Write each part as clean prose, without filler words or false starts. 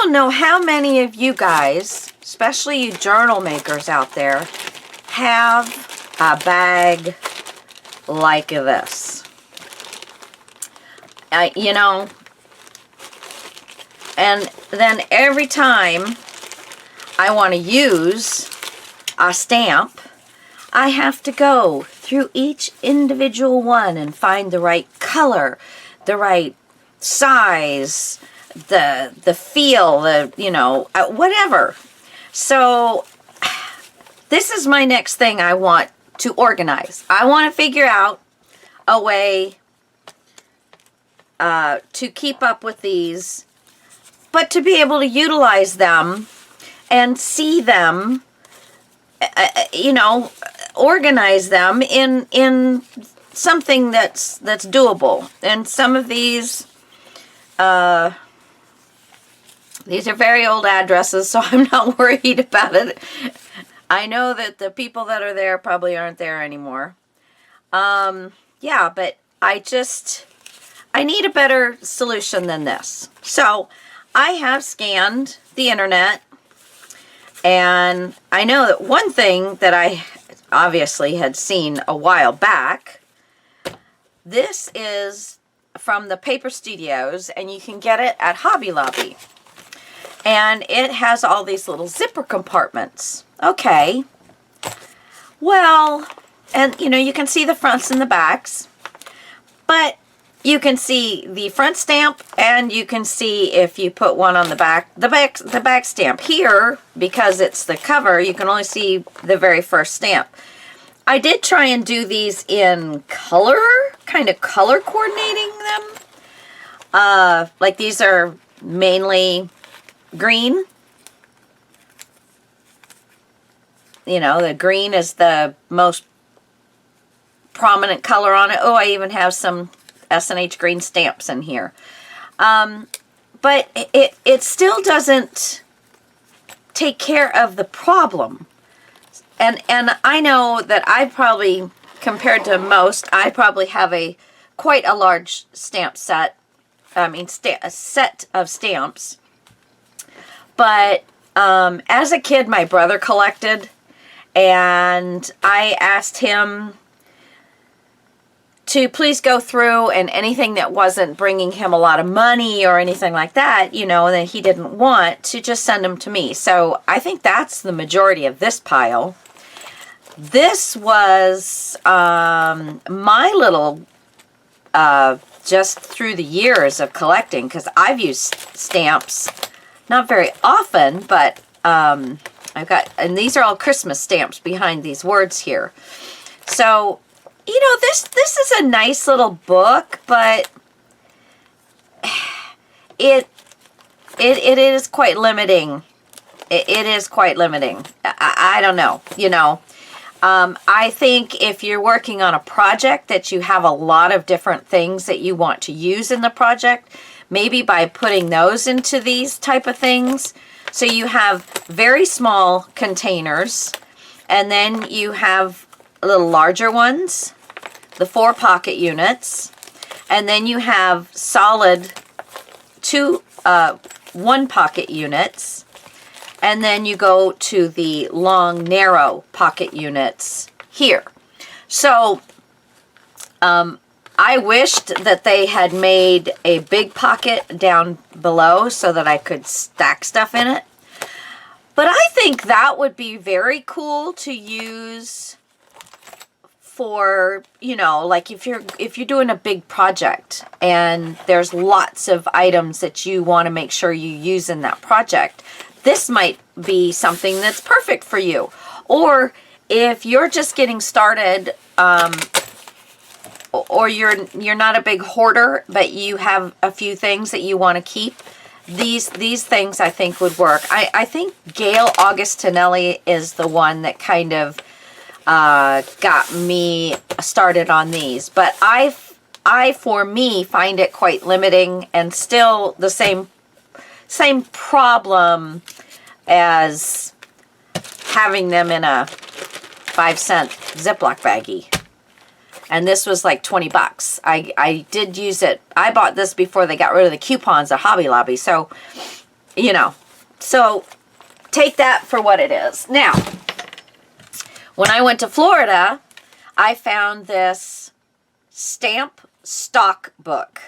don't know how many of you guys, especially you journal makers out there, have a bag like this. You know, and then every time I want to use a stamp, I have to go through each individual one and find the right color, the right size, the feel, you know, whatever. So this is my next thing I want to organize. I want to figure out a way to keep up with these, but to be able to utilize them and see them, you know, organize them in something that's doable. And some of these are very old addresses, so I'm not worried about it. I know that the people that are there probably aren't there anymore. Yeah, but I need a better solution than this. So I have scanned the internet, and I know that one thing that I obviously had seen a while back, this is from the Paper Studios, and you can get it at Hobby Lobby. And it has all these little zipper compartments. Okay. Well, and you know, you can see the fronts and the backs, but you can see the front stamp, and you can see if you put one on the back, the back stamp. Here, because it's the cover, you can only see the very first stamp. I did try and do these in color, kind of color coordinating them. Like these are mainly green. You know, the green is the most prominent color on it. Oh, I even have some S&H green stamps in here. But it still doesn't take care of the problem. And I know that I probably, compared to most, I probably have quite a large stamp set. I mean, a set of stamps. But as a kid, my brother collected, and I asked him to please go through, and anything that wasn't bringing him a lot of money or anything like that, you know, that he didn't want, to just send them to me. So I think that's the majority of this pile. This was my little, just through the years of collecting, because I've used stamps, not very often, but I've got, and these are all Christmas stamps behind these words here. So, you know, this is a nice little book, but it is quite limiting. It is quite limiting. I don't know, you know. I think if you're working on a project that you have a lot of different things that you want to use in the project, maybe by putting those into these type of things. So you have very small containers, and then you have a little larger ones, the 4 pocket units, and then you have solid 1 pocket units, and then you go to the long, narrow pocket units here. So I wished that they had made a big pocket down below so that I could stack stuff in it. But I think that would be very cool to use for, you know, like if you're doing a big project and there's lots of items that you want to make sure you use in that project. This might be something that's perfect for you. Or if you're just getting started, or you're not a big hoarder, but you have a few things that you want to keep, these things I think would work. I think Gail Augustinelli is the one that kind of got me started on these. But I for me find it quite limiting, and still the same problem as having them in a 5-cent Ziploc baggie. And this was like 20 bucks. I did use it. I bought this before they got rid of the coupons at Hobby Lobby. So you know, so take that for what it is. Now, when I went to Florida, I found this stamp stock book.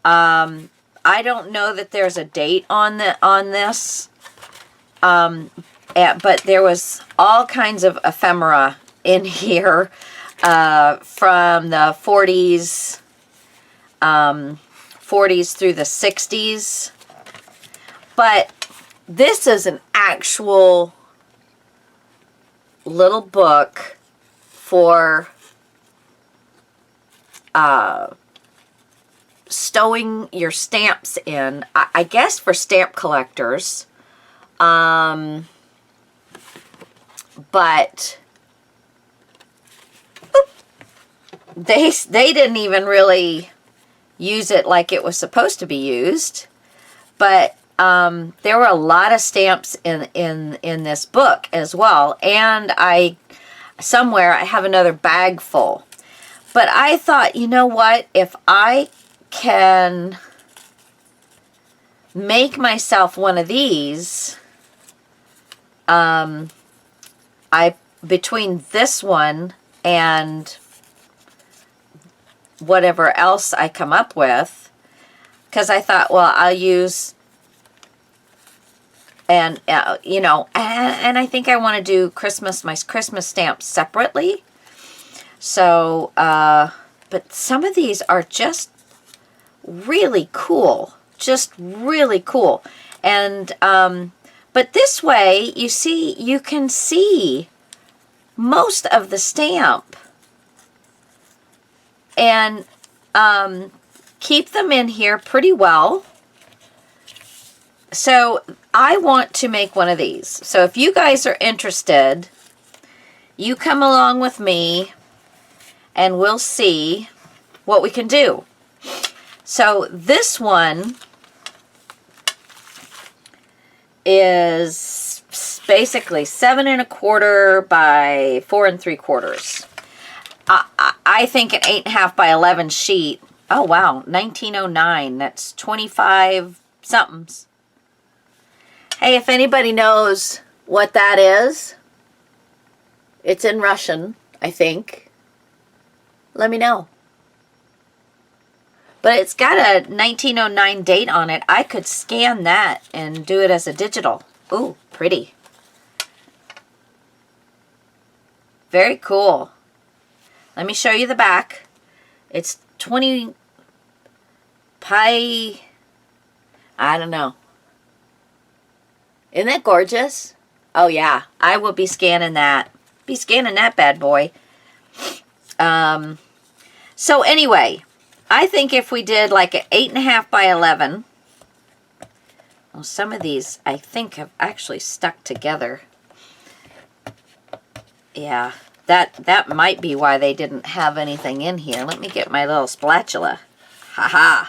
I don't know that there's a date on this, but there was all kinds of ephemera in here from the 40s through the 60s. But this is an actual little book for stowing your stamps in, I guess for stamp collectors. But they didn't even really use it like it was supposed to be used. But there were a lot of stamps in this book as well. And somewhere I have another bag full. But I thought, you know what? If I can make myself one of these, between this one and whatever else I come up with, because I thought, well, I'll use, and you know, and I think I want to do my Christmas stamps separately. So, but some of these are just really cool, and but this way, you see, you can see most of the stamp and keep them in here pretty well. So I want to make one of these. So if you guys are interested, you come along with me and we'll see what we can do. So this one is basically 7 1/4 by 4 3/4. I think an 8 1/2 by 11 sheet. Oh wow, 1909. That's 25 somethings. Hey, if anybody knows what that is, it's in Russian, I think. Let me know. But it's got a 1909 date on it. I could scan that and do it as a digital. Ooh, pretty. Very cool. Let me show you the back. It's 20 pi, I don't know. Isn't that gorgeous? Oh yeah, I will be scanning that. Be scanning that bad boy. So anyway, I think if we did like an 8 1/2 by 11, well, some of these I think have actually stuck together. Yeah, that might be why they didn't have anything in here. Let me get my little spatula. Haha.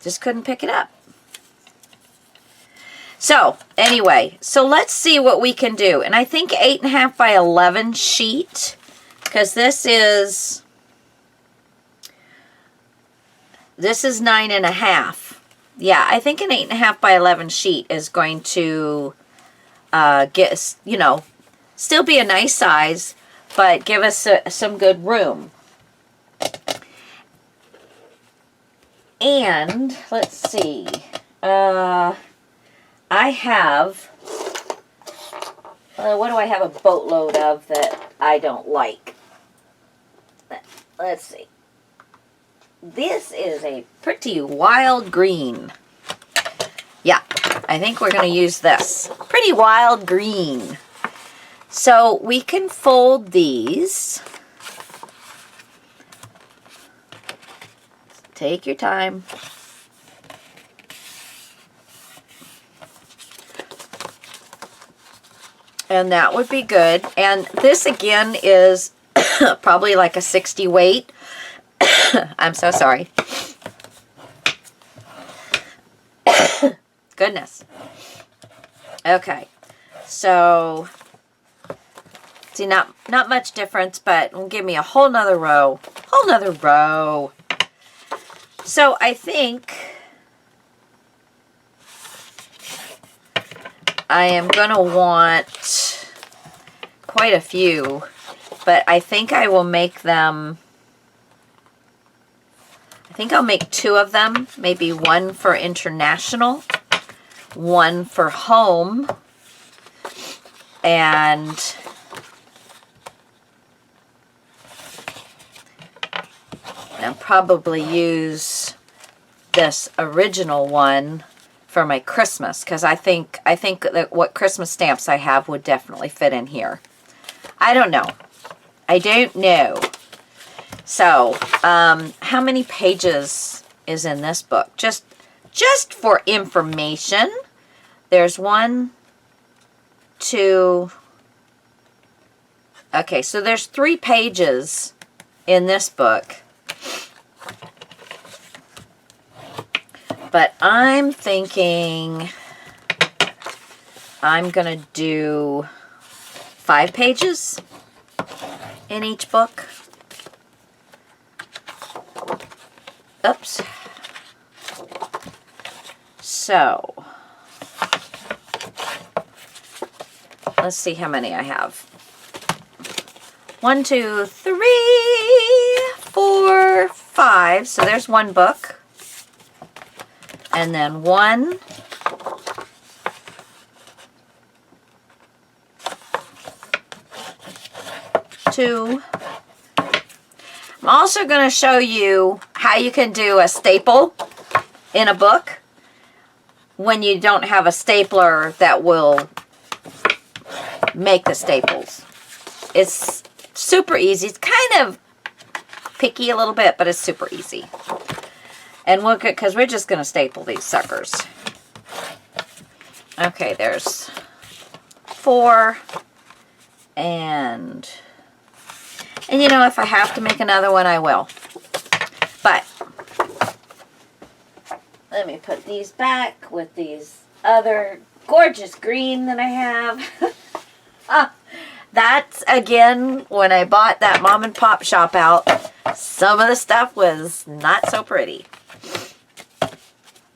Just couldn't pick it up. So anyway, so let's see what we can do. And I think 8 1/2 by 11 sheet, because this is 9 1/2. Yeah, I think an 8 1/2 by 11 sheet is going to get, you know, still be a nice size, but give us some good room. And let's see, I have, what do I have a boatload of that I don't like? Let's see. This is a pretty wild green. Yeah, I think we're going to use this. Pretty wild green. So we can fold these. Take your time. And that would be good. And this again is probably like a 60 weight. I'm so sorry. Goodness. Okay. So, see, not much difference, but will give me a whole nother row. Whole nother row. So I think I am going to want quite a few, but I think I will make them, I think I'll make 2 of them, maybe one for international, one for home, and I'll probably use this original one for my Christmas, because I think that what Christmas stamps I have would definitely fit in here. I don't know. I don't know. So, how many pages is in this book? Just for information, there's 1, 2. Okay, so there's 3 pages in this book. But I'm thinking I'm going to do 5 pages in each book. Oops. So, let's see how many I have. 1, 2, 3, 4, 5. So there's 1 book. And then 1, 2. I'm also going to show you how you can do a staple in a book when you don't have a stapler that will make the staples. It's super easy. It's kind of picky a little bit, but it's super easy. And we'll get, because we're just going to staple these suckers. Okay, there's 4. And you know, if I have to make another one, I will. But let me put these back with these other gorgeous green that I have. That's, again, when I bought that mom and pop shop out, some of the stuff was not so pretty.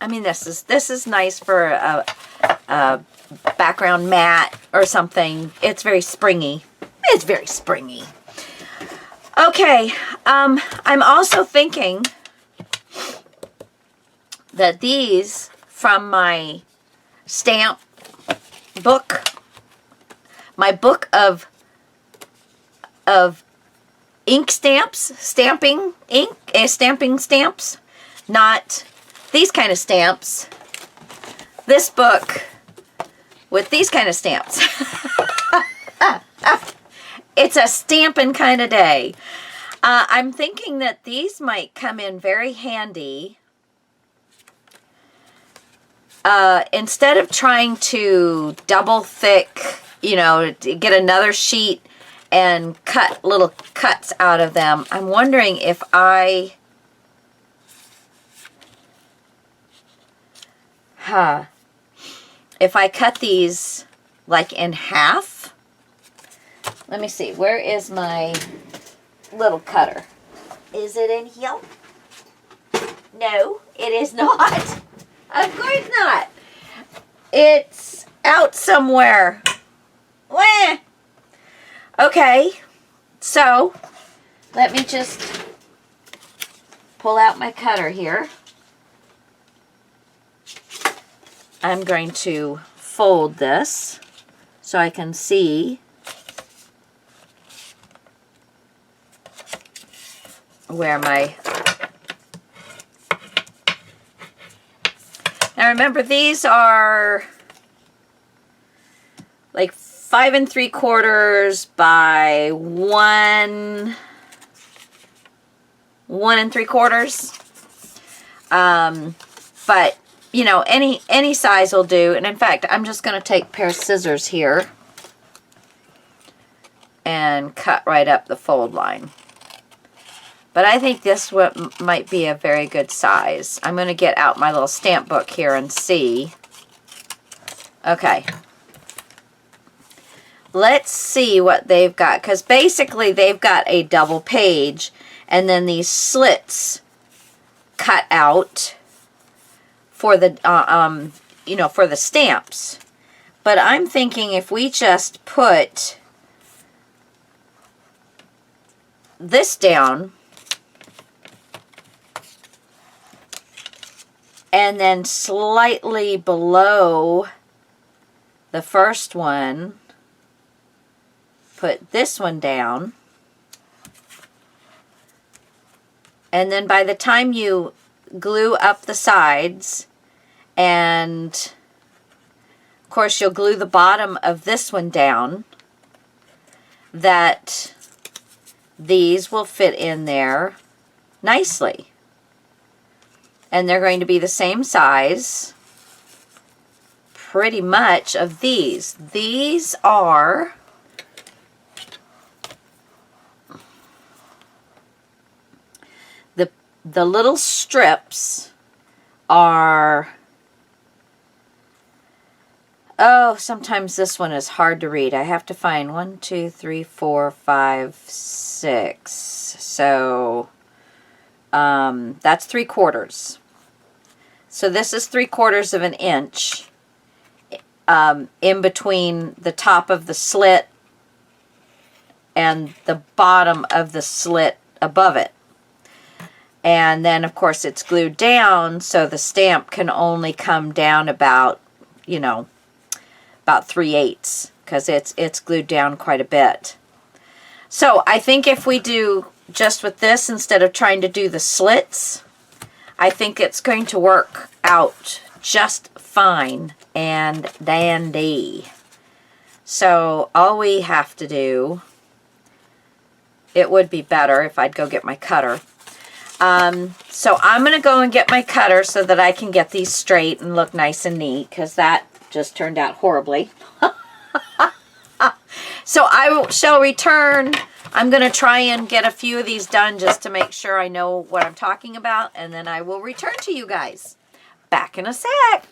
I mean, this is nice for a background mat or something. It's very springy. It's very springy. Okay, I'm also thinking that these from my stamp book, my book of ink stamps, stamping ink, stamping stamps, not these kind of stamps. This book with these kind of stamps. It's a stamping kind of day. I'm thinking that these might come in very handy. Instead of trying to double thick, you know, to get another sheet and cut little cuts out of them, I'm wondering if if I cut these like in half. Let me see, where is my little cutter? Is it in here? No, it is not. Of course not. It's out somewhere. Wah. Okay, so let me just pull out my cutter here. I'm going to fold this so I can see where my... Now remember, these are like 5 3/4 by 1 3/4. But you know, any size will do. And in fact, I'm just going to take a pair of scissors here and cut right up the fold line. But I think this might be a very good size. I'm going to get out my little stamp book here and see. Okay. Let's see what they've got. Because basically they've got a double page and then these slits cut out for the, you know, for the stamps. But I'm thinking if we just put this down and then slightly below the first one, put this one down. And then by the time you glue up the sides, and of course you'll glue the bottom of this one down, that these will fit in there nicely. And they're going to be the same size, pretty much, of these. These are the little strips are, oh, sometimes this one is hard to read. I have to find 1, 2, 3, 4, 5, 6. So that's 3/4. So this is 3/4 of an inch in between the top of the slit and the bottom of the slit above it. And then, of course, it's glued down, so the stamp can only come down about, you know, about 3/8, because it's glued down quite a bit. So I think if we do just with this instead of trying to do the slits, I think it's going to work out just fine and dandy. So all we have to do, it would be better if I'd go get my cutter. So I'm going to go and get my cutter so that I can get these straight and look nice and neat, because that just turned out horribly. So I shall return. I'm going to try and get a few of these done just to make sure I know what I'm talking about, and then I will return to you guys. Back in a sec.